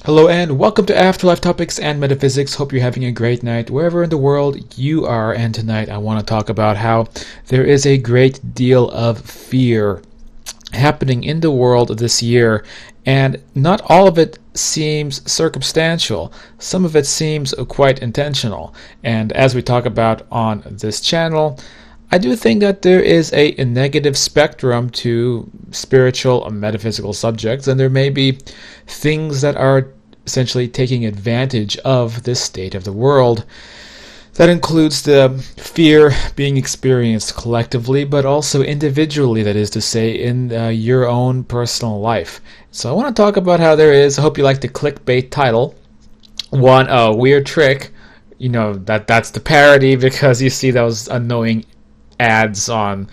Hello and welcome to Afterlife Topics and Metaphysics. Hope you're having a great night wherever in the world you are. And tonight I want to talk about how there is a great deal of fear happening in the world this year, and not all of it seems circumstantial. Some of it seems quite intentional. And as we talk about on this channel, I do think that there is a negative spectrum to spiritual and metaphysical subjects, and there may be things that are essentially taking advantage of this state of the world. That includes the fear being experienced collectively, but also individually, that is to say, in your own personal life. So I want to talk about how there is, I hope you like the clickbait title, one, a weird trick. You know, that's the parody because you see those annoying ads on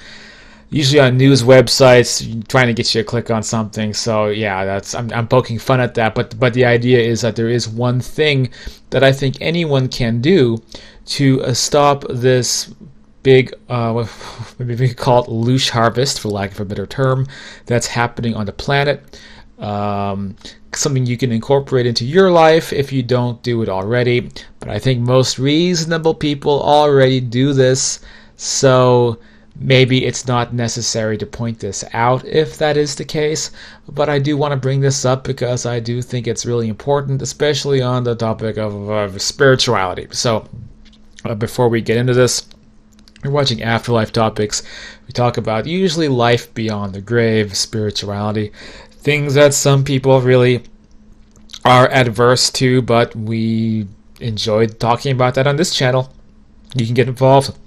usually on news websites trying to get you to click on something. So yeah, that's I'm poking fun at that, but the idea is that there is one thing that I think anyone can do to stop this big maybe we could call it Loosh harvest, for lack of a better term, that's happening on the planet. Something you can incorporate into your life if you don't do it already, but I think most reasonable people already do this. So maybe it's not necessary to point this out if that is the case, but I do want to bring this up because I do think it's really important, especially on the topic of spirituality. So before we get into this, you're watching Afterlife Topics. We talk about usually life beyond the grave, spirituality, things that some people really are adverse to, but we enjoyed talking about that on this channel. You can get involved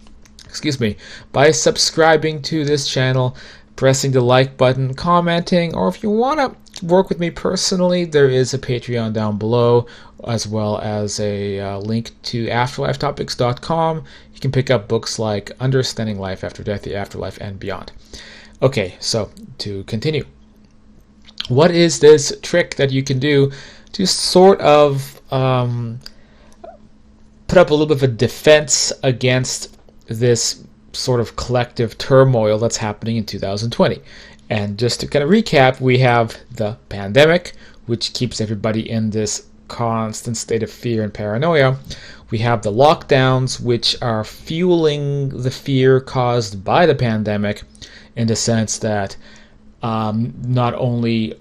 by subscribing to this channel, pressing the like button, commenting, or if you want to work with me personally, there is a Patreon down below, as well as a link to afterlifetopics.com. You can pick up books like Understanding Life After Death, The Afterlife, and Beyond. Okay, so to continue. What is this trick that you can do to sort of put up a little bit of a defense against this sort of collective turmoil that's happening in 2020. And just to kind of recap, we have the pandemic, which keeps everybody in this constant state of fear and paranoia. We have the lockdowns, which are fueling the fear caused by the pandemic, in the sense that not only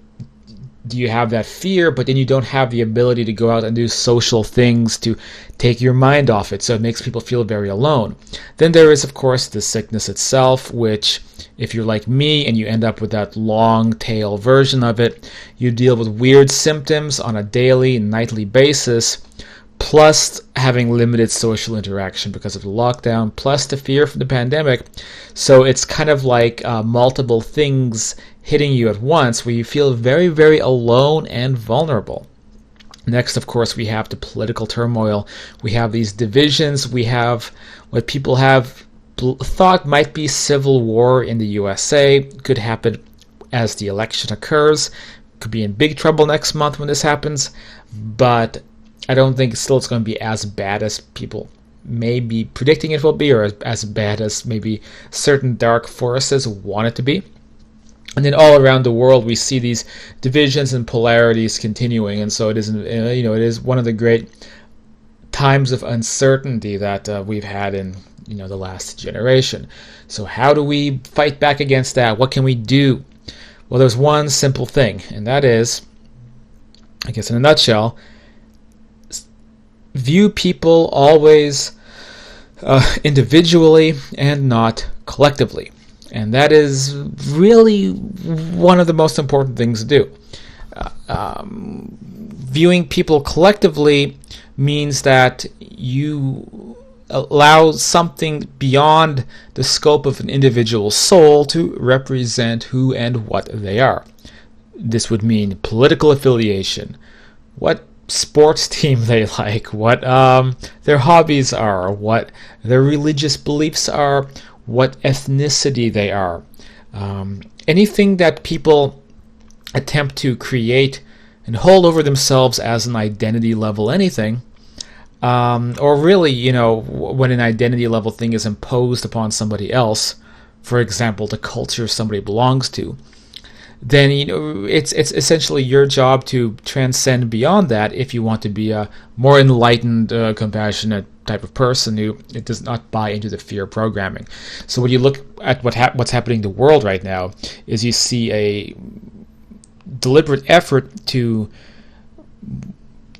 do you have that fear, but then you don't have the ability to go out and do social things to take your mind off it, so it makes people feel very alone. Then there is, of course, the sickness itself, which, if you're like me and you end up with that long tail version of it, you deal with weird symptoms on a daily, nightly basis, plus having limited social interaction because of the lockdown, plus the fear from the pandemic. So it's kind of like multiple things hitting you at once, where you feel very, very alone and vulnerable. Next, of course, we have the political turmoil. We have these divisions. We have what people have thought might be civil war in the USA. Could happen as the election occurs. Could be in big trouble next month when this happens. But I don't think still it's going to be as bad as people may be predicting it will be, or as bad as maybe certain dark forces want it to be. And then all around the world, we see these divisions and polarities continuing, and so it is, it is one of the great times of uncertainty that we've had in, the last generation. So how do we fight back against that? What can we do? Well, there's one simple thing, and that is, I guess in a nutshell, view people always individually and not collectively. And that is really one of the most important things to do. Viewing people collectively means that you allow something beyond the scope of an individual soul to represent who and what they are. This would mean political affiliation, what sports team they like, what their hobbies are, what their religious beliefs are, what ethnicity they are. Anything that people attempt to create and hold over themselves as an identity level anything, or really, when an identity level thing is imposed upon somebody else, for example, the culture somebody belongs to, then it's essentially your job to transcend beyond that if you want to be a more enlightened, compassionate type of person who it does not buy into the fear programming. So when you look at what's happening in the world right now, is you see a deliberate effort to,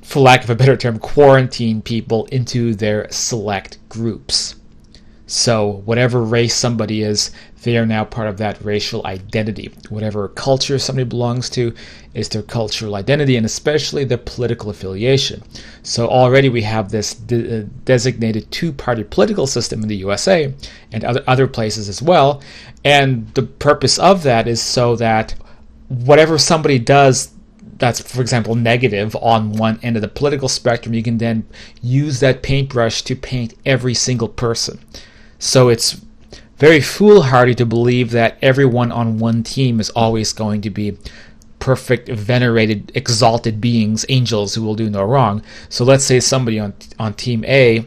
for lack of a better term, quarantine people into their select groups. So whatever race somebody is, they are now part of that racial identity. Whatever culture somebody belongs to is their cultural identity, and especially their political affiliation. So already we have this designated two-party political system in the USA and other places as well. And the purpose of that is so that whatever somebody does that's, for example, negative on one end of the political spectrum, you can then use that paintbrush to paint every single person. So it's very foolhardy to believe that everyone on one team is always going to be perfect, venerated, exalted beings, angels who will do no wrong. So let's say somebody on team A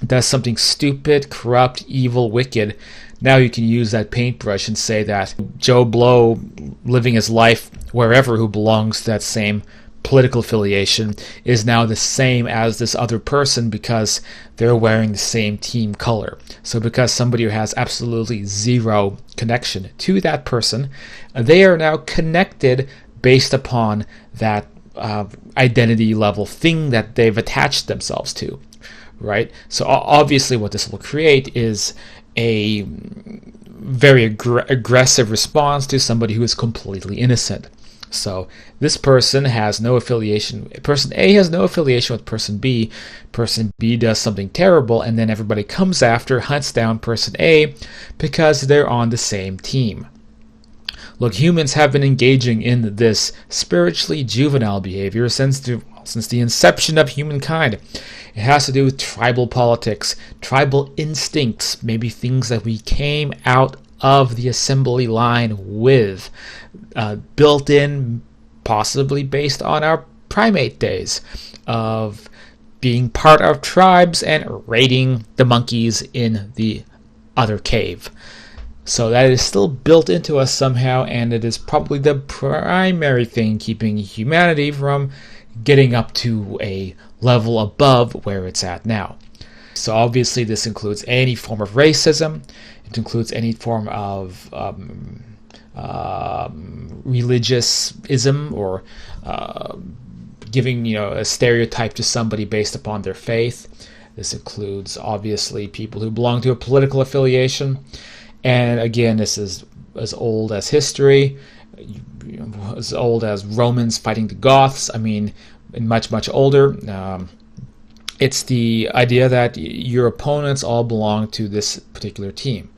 does something stupid, corrupt, evil, wicked. Now you can use that paintbrush and say that Joe Blow, living his life wherever, who belongs to that same political affiliation, is now the same as this other person because they're wearing the same team color. So because somebody who has absolutely zero connection to that person, they are now connected based upon that identity level thing that they've attached themselves to, right? So obviously what this will create is a very aggressive response to somebody who is completely innocent. So this person has no affiliation. Person A has no affiliation with person B. Person B does something terrible, and then everybody comes after, hunts down person A because they're on the same team. Look, humans have been engaging in this spiritually juvenile behavior since the inception of humankind. It has to do with tribal politics, tribal instincts, maybe things that we came out of the assembly line with, built in, possibly based on our primate days of being part of tribes and raiding the monkeys in the other cave. So that is still built into us somehow, and it is probably the primary thing keeping humanity from getting up to a level above where it's at now. So obviously this includes any form of racism. It includes any form of religious-ism or giving a stereotype to somebody based upon their faith. This includes obviously people who belong to a political affiliation. And again, this is as old as history, as old as Romans fighting the Goths. I mean, and much, much older. It's the idea that your opponents all belong to this particular team.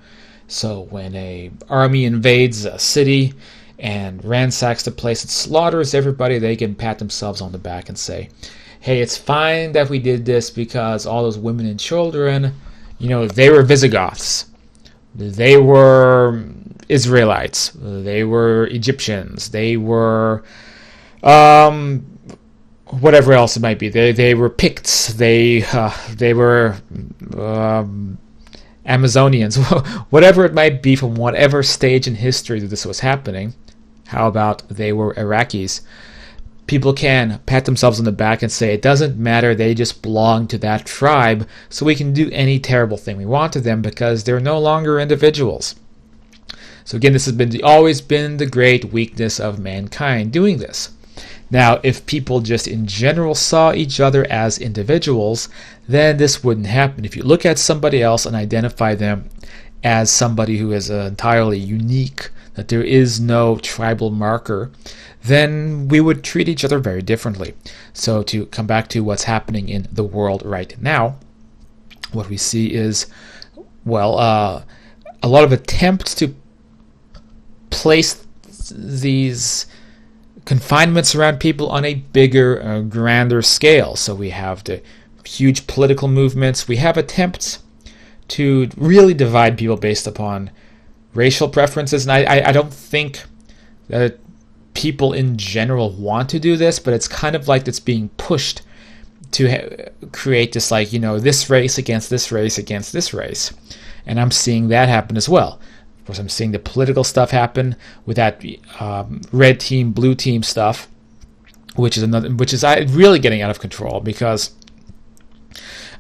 So when an army invades a city and ransacks the place and slaughters everybody, they can pat themselves on the back and say, hey, it's fine that we did this because all those women and children, they were Visigoths. They were Israelites. They were Egyptians. They were whatever else it might be. They were Picts. They were Amazonians. Whatever it might be from whatever stage in history that this was happening. How about they were Iraqis? People can pat themselves on the back and say it doesn't matter, they just belong to that tribe, so we can do any terrible thing we want to them because they're no longer individuals. So again, this has always been the great weakness of mankind doing this. Now, if people just in general saw each other as individuals, then this wouldn't happen. If you look at somebody else and identify them as somebody who is entirely unique, that there is no tribal marker, then we would treat each other very differently. So to come back to what's happening in the world right now, what we see is, a lot of attempts to place these confinements around people on a bigger, grander scale. So we have the huge political movements. We have attempts to really divide people based upon racial preferences. And I don't think that people in general want to do this, but it's kind of like it's being pushed to create this, this race against this race against this race. And I'm seeing that happen as well. course, I'm seeing the political stuff happen with that red team, blue team stuff, which is really getting out of control, because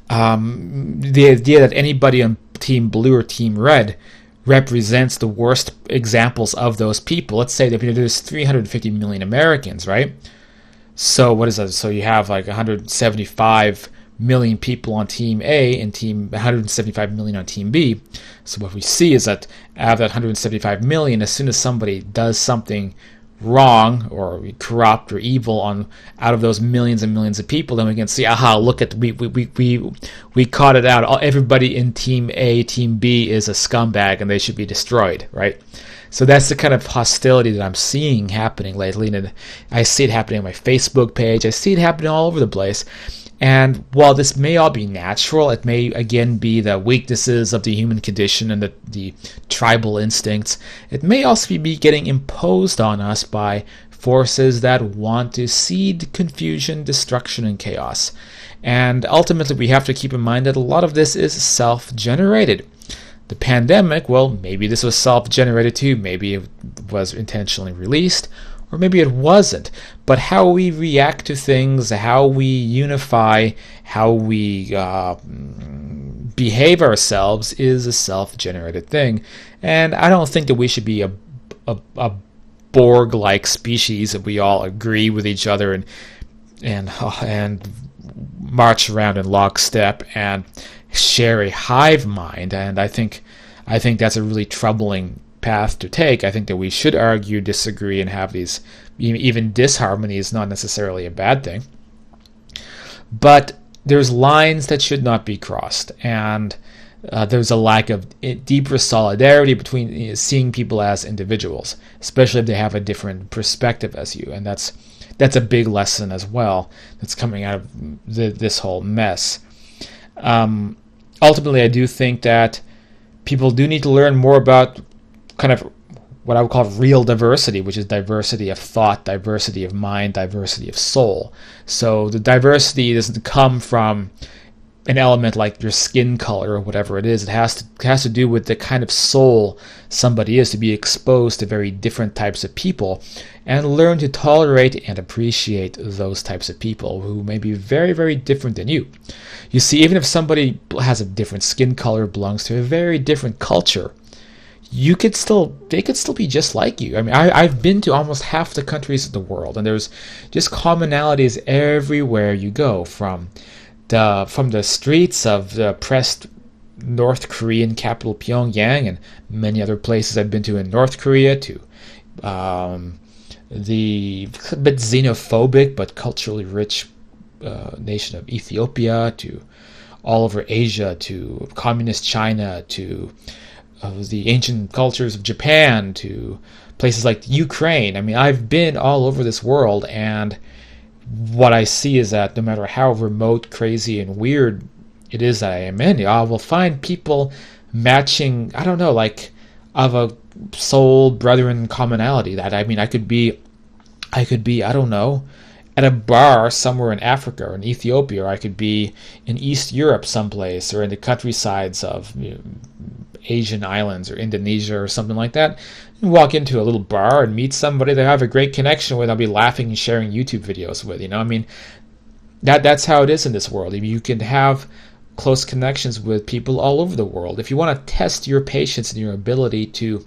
the idea that anybody on team blue or team red represents the worst examples of those people. Let's say that there's 350 million Americans, right? So what is that? So you have like 175 million people on team A and 175 million on team B. So what we see is that out of that 175 million, as soon as somebody does something wrong or corrupt or evil out of those millions and millions of people, then we can see, look at we caught it out. Everybody in team A, team B is a scumbag and they should be destroyed, right? So that's the kind of hostility that I'm seeing happening lately, and I see it happening on my Facebook page. I see it happening all over the place. And while this may all be natural, it may again be the weaknesses of the human condition and the tribal instincts. It may also be getting imposed on us by forces that want to seed confusion, destruction, and chaos. And ultimately, we have to keep in mind that a lot of this is self-generated. The pandemic, well, maybe this was self-generated too. Maybe it was intentionally released, or maybe it wasn't. But how we react to things, how we unify, how we behave ourselves is a self-generated thing. And I don't think that we should be a Borg-like species that we all agree with each other and march around in lockstep and share a hive mind. And I think that's a really troubling path to take. I think that we should argue, disagree, and have these, even disharmony is not necessarily a bad thing. But there's lines that should not be crossed, and there's a lack of deeper solidarity between seeing people as individuals, especially if they have a different perspective as you. And that's a big lesson as well that's coming out of this whole mess. Ultimately, I do think that people do need to learn more about kind of what I would call real diversity, which is diversity of thought, diversity of mind, diversity of soul. So the diversity doesn't come from an element like your skin color or whatever it is. It has to do with the kind of soul somebody is, to be exposed to very different types of people and learn to tolerate and appreciate those types of people who may be very, very different than you. You see, even if somebody has a different skin color, belongs to a very different culture, they could still be just like you. I mean, I've been to almost half the countries of the world, and there's just commonalities everywhere you go, from the streets of the oppressed North Korean capital Pyongyang and many other places I've been to in North Korea, to the a bit xenophobic but culturally rich nation of Ethiopia, to all over Asia, to communist China, to the ancient cultures of Japan, to places like Ukraine. I mean, I've been all over this world, and what I see is that no matter how remote, crazy, and weird it is that I am in, I will find people matching, I don't know, like of a soul brethren commonality. That, I mean, I could be, I don't know, at a bar somewhere in Africa or in Ethiopia, or I could be in East Europe someplace, or in the countrysides of Asian islands or Indonesia or something like that, and walk into a little bar and meet somebody that I have a great connection with. I'll be laughing and sharing YouTube videos with. I mean, that's how it is in this world. You can have close connections with people all over the world. If you want to test your patience and your ability to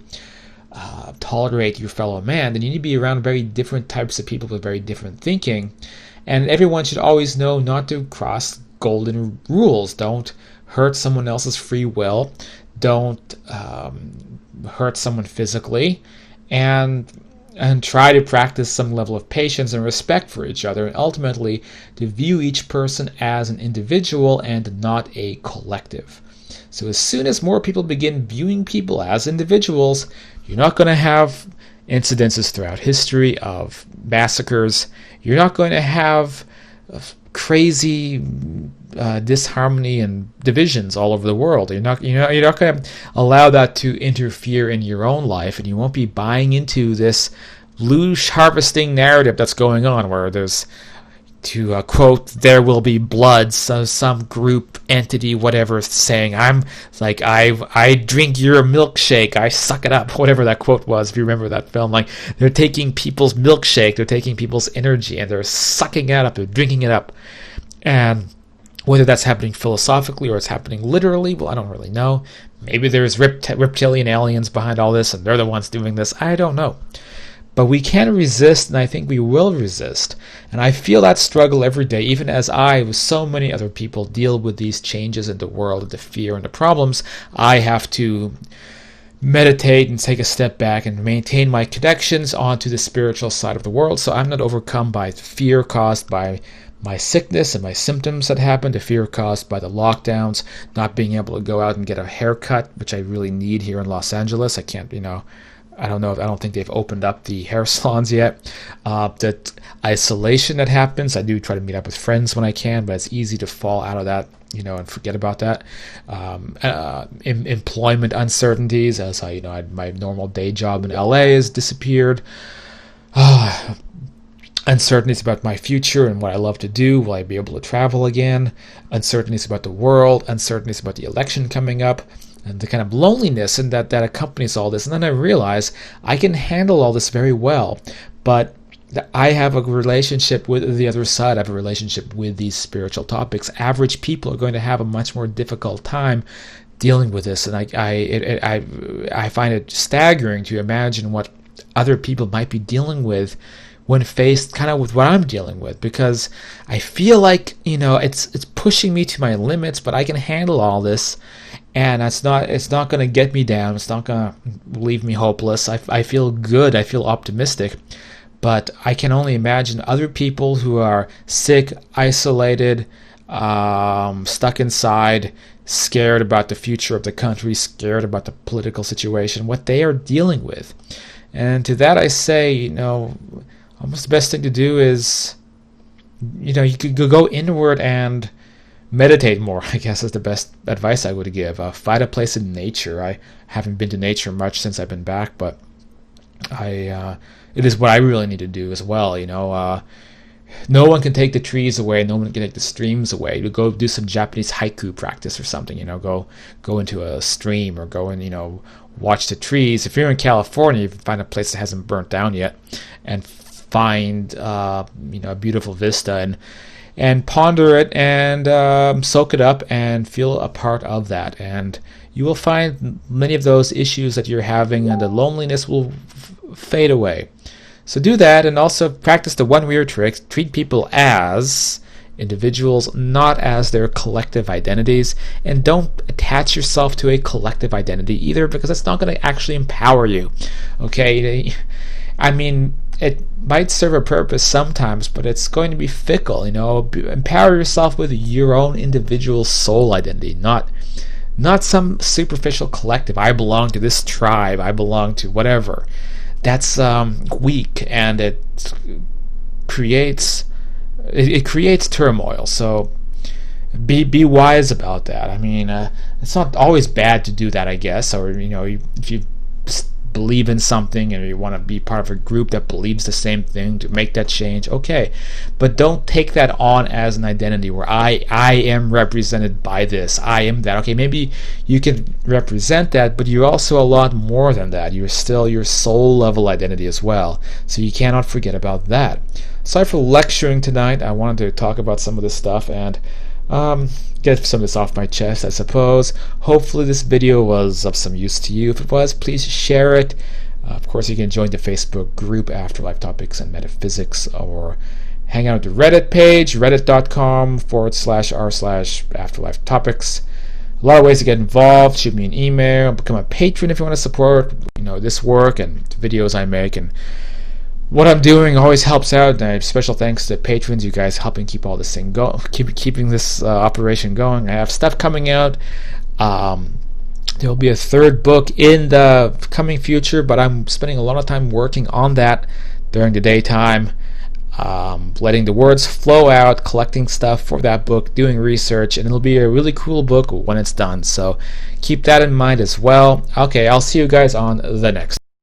tolerate your fellow man, then you need to be around very different types of people with very different thinking. And everyone should always know not to cross golden rules. Don't hurt someone else's free will. Don't hurt someone physically, and try to practice some level of patience and respect for each other, and ultimately to view each person as an individual and not a collective. So as soon as more people begin viewing people as individuals, you're not going to have incidences throughout history of massacres. You're not going to have crazy disharmony and divisions all over the world. You're not going to allow that to interfere in your own life, and you won't be buying into this loosh harvesting narrative that's going on, where there's quote, "There will be blood," so some group, entity, whatever, saying, "I'm like, I drink your milkshake, I suck it up," whatever that quote was, if you remember that film. Like, they're taking people's milkshake, they're taking people's energy, and they're sucking it up, they're drinking it up. And whether that's happening philosophically or it's happening literally, well, I don't really know. Maybe there's reptilian aliens behind all this, and they're the ones doing this. I don't know. But we can resist, and I think we will resist. And I feel that struggle every day, even as I, with so many other people, deal with these changes in the world, the fear and the problems. I have to meditate and take a step back and maintain my connections onto the spiritual side of the world, so I'm not overcome by fear caused by my sickness and my symptoms that happened, the fear caused by the lockdowns, not being able to go out and get a haircut, which I really need here in Los Angeles. I can't, I don't think they've opened up the hair salons yet. That isolation that happens. I do try to meet up with friends when I can, but it's easy to fall out of that, and forget about that. Employment uncertainties, as my normal day job in LA has disappeared. Uncertainties about my future and what I love to do. Will I be able to travel again? Uncertainties about the world. Uncertainties about the election coming up. And the kind of loneliness and that accompanies all this. And then I realize I can handle all this very well, but I have a relationship with the other side. I have a relationship with these spiritual topics. Average people are going to have a much more difficult time dealing with this, and I find it staggering to imagine what other people might be dealing with when faced kind of with what I'm dealing with, because I feel like it's pushing me to my limits, but I can handle all this. And it's not going to get me down. It's not going to leave me hopeless. I feel good. I feel optimistic. But I can only imagine other people who are sick, isolated, stuck inside, scared about the future of the country, scared about the political situation, what they are dealing with. And to that I say, almost the best thing to do is, you could go inward and meditate more, I guess, is the best advice I would give. Find a place in nature. I haven't been to nature much since I've been back, but it is what I really need to do as well. No one can take the trees away. No one can take the streams away. You go do some Japanese haiku practice or something. Go into a stream or go and watch the trees. If you're in California, you can find a place that hasn't burnt down yet, and find a beautiful vista and ponder it and soak it up and feel a part of that. And you will find many of those issues that you're having and the loneliness will fade away. So do that, and also practice the one weird trick. Treat people as individuals, not as their collective identities. And don't attach yourself to a collective identity either, because it's not going to actually empower you. Okay? I mean, it might serve a purpose sometimes, but it's going to be fickle. Empower yourself with your own individual soul identity, not some superficial collective. I belong to this tribe. I belong to whatever. That's weak, and it creates turmoil. So be wise about that. I mean, it's not always bad to do that, I guess. Or if you believe in something and you want to be part of a group that believes the same thing, to make that change, okay, but don't take that on as an identity where I am represented by this, I am that. Okay, maybe you can represent that, but you're also a lot more than that. You're still your soul level identity as well, so you cannot forget about that. Sorry for lecturing tonight. I wanted to talk about some of this stuff and get some of this off my chest, I suppose. Hopefully this video was of some use to you. If it was, please share it. Of course, you can join the Facebook group Afterlife Topics and Metaphysics, or hang out at the Reddit page, reddit.com/r/Afterlife Topics. A lot of ways to get involved. Shoot me an email, become a patron if you want to support this work and the videos I make, and what I'm doing always helps out. And special thanks to patrons, you guys helping keep all this thing keeping this operation going. I have stuff coming out. There will be a third book in the coming future, but I'm spending a lot of time working on that during the daytime, letting the words flow out, collecting stuff for that book, doing research, and it'll be a really cool book when it's done. So keep that in mind as well. Okay, I'll see you guys on the next.